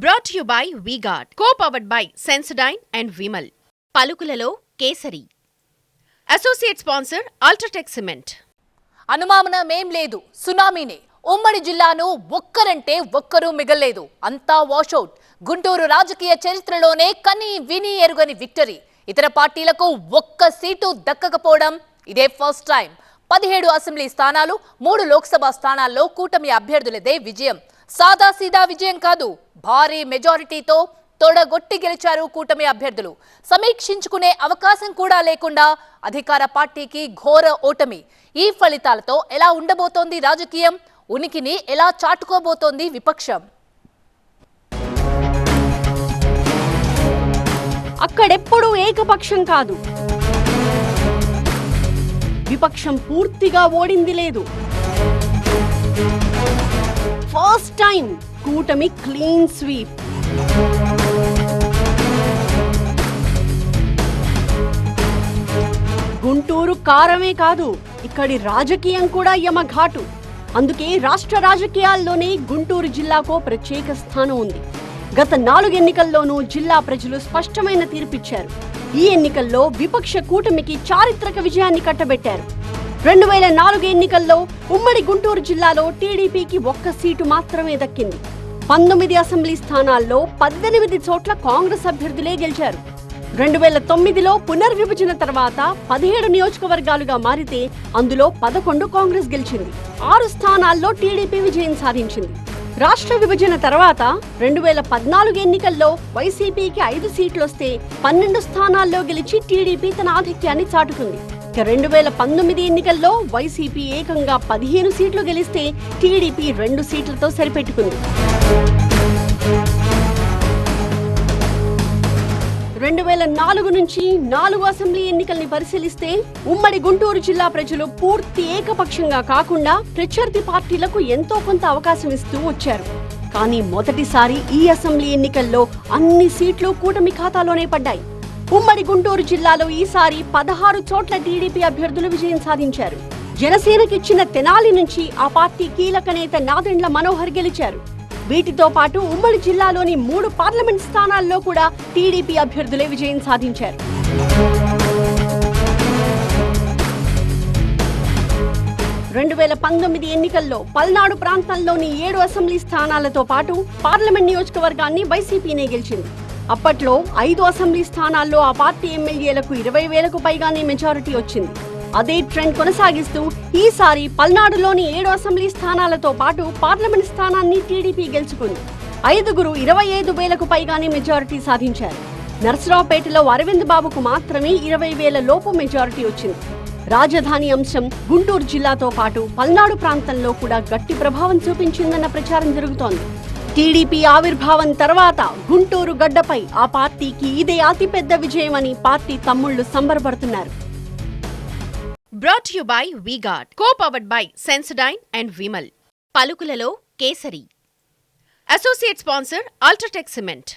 Brought to you by V-Guard, co-powered by Sensodyne and Vimal. పలుకులలో Kesari. Associate sponsor UltraTech cement. అనుమానమేం లేదు, సునామీనే. ఉమ్మడి జిల్లాను ఒక్కరంటే ఒక్కరూ మిగల్లేదు. అంతా వాషౌట్. గుంటూరు రాజకీయ చరిత్రలోనే కని విని ఎరుగని విక్టరీ. ఇతర పార్టీలకు ఒక్క సీటు దక్కకపోవడం ఇదే ఫస్ట్ టైం. 17 అసెంబ్లీ స్థానాలు, 3 లోక్సభ స్థానాల్లో కూటమి అభ్యర్థులదే విజయం. సాదాసీదా విజయం కాదు, భారీ మెజారిటీతో తొడగొట్టి గెలిచారు కూటమి అభ్యర్థులు. సమీక్షించుకునే అవకాశం కూడా లేకుండా అధికార పార్టీకి ఘోర ఓటమి. ఈ ఫలితాలతో ఎలా ఉండబోతోంది రాజకీయం? ఉనికిని ఎలా చాటుకోబోతోంది విపక్షం? అక్కడెప్పుడూ ఏకపక్షం కాదు. విపక్షం పూర్తిగా ఓడింది లేదు. ఫస్ట్ టైం కూటమి క్లీన్ స్వీప్. గుంటూరు కారమే కాదు, ఇక్కడి రాజకీయం కూడా యమఘాటు. అందుకే రాష్ట్ర రాజకీయాల్లోనే గుంటూరు జిల్లాకో ప్రత్యేక స్థానం ఉంది. గత 4 ఎన్నికల్లోనూ జిల్లా ప్రజలు స్పష్టమైన తీర్పిచ్చారు. ఈ ఎన్నికల్లో విపక్ష కూటమికి చారిత్రక విజయాన్ని కట్టబెట్టారు. 2004 ఎన్నికల్లో ఉమ్మడి గుంటూరు జిల్లాలో టీడీపీకి 1 సీటు మాత్రమే దక్కింది. 19 అసెంబ్లీ స్థానాల్లో 18 చోట్ల కాంగ్రెస్ అభ్యర్థులే గెలిచారు. 2009లో పునర్విభజన తర్వాత 17 నియోజకవర్గాలుగా మారితే అందులో 11 కాంగ్రెస్ గెలిచింది. 6 స్థానాల్లో టీడీపీ విజయం సాధించింది. రాష్ట్ర విభజన తర్వాత 2014 ఎన్నికల్లో వైసీపీకి 5 సీట్లొస్తే 12 స్థానాల్లో గెలిచి టీడీపీ తన ఆధిక్యాన్ని చాటుకుంది. 2019 ఎన్నికల్లో వైసీపీ ఏకంగా 15 సీట్లు గెలిస్తే టీడీపీ 2 సీట్లతో సరిపెట్టుకుంది. 2004 నుంచి 4 అసెంబ్లీ ఎన్నికల్ని పరిశీలిస్తే ఉమ్మడి గుంటూరు జిల్లా ప్రజలు పూర్తి ఏకపక్షంగా కాకుండా ప్రత్యర్థి పార్టీలకు ఎంతో కొంత అవకాశం ఇస్తూ వచ్చారు. కానీ మొదటిసారి ఈ అసెంబ్లీ ఎన్నికల్లో అన్ని సీట్లు కూటమి ఖాతాలోనే పడ్డాయి. ఉమ్మడి గుంటూరు జిల్లాలో ఈసారి 16 చోట్ల టీడీపీ అభ్యర్థులు విజయం సాధించారు. జనసేనకిచ్చిన తెనాలి నుంచి ఆ పార్టీ కీలక నేత నాదెండ్ల మనోహర్ గెలిచారు. వీటితో పాటు ఉమ్మడి జిల్లాలోని 3 పార్లమెంట్ స్థానాల్లో కూడా టీడీపీ అభ్యర్థులే విజయం సాధించారు. 2019 ఎన్నికల్లో పల్నాడు ప్రాంతంలోని 7 అసెంబ్లీ స్థానాలతో పాటు పార్లమెంట్ నియోజకవర్గాన్ని వైసీపీనే గెలిచింది. అప్పట్లో 5 అసెంబ్లీ స్థానాల్లో ఆ పార్టీ ఎమ్మెల్యేలకు 20,000కు పైగానే మెజారిటీ వచ్చింది. అదే ట్రెండ్ కొనసాగిస్తూ ఈసారి పల్నాడులోని 7 అసెంబ్లీ స్థానాలతో పాటు పార్లమెంట్ స్థానాన్ని టీడీపీ గెలుచుకుంది. 5గురు 25,000కు పైగానే మెజారిటీ సాధించారు. నర్సరావుపేటలో అరవింద్ బాబుకు మాత్రమే 20,000 లోపు మెజారిటీ వచ్చింది. రాజధాని అంశం గుంటూరు జిల్లాతో పాటు పల్నాడు ప్రాంతంలో కూడా గట్టి ప్రభావం చూపించిందన్న ప్రచారం జరుగుతోంది. టీడీపీ ఆవిర్భావం తర్వాత గుంటూరు గడ్డపై ఆ పార్టీకి ఇదే అతిపెద్ద విజయమని party తమ్ముళ్లు సంబరపడుతున్నారు. Brought to you by V-Guard, co-powered by Sensodyne and Vimal. పలుకులలో Kesari. Associate sponsor UltraTech cement.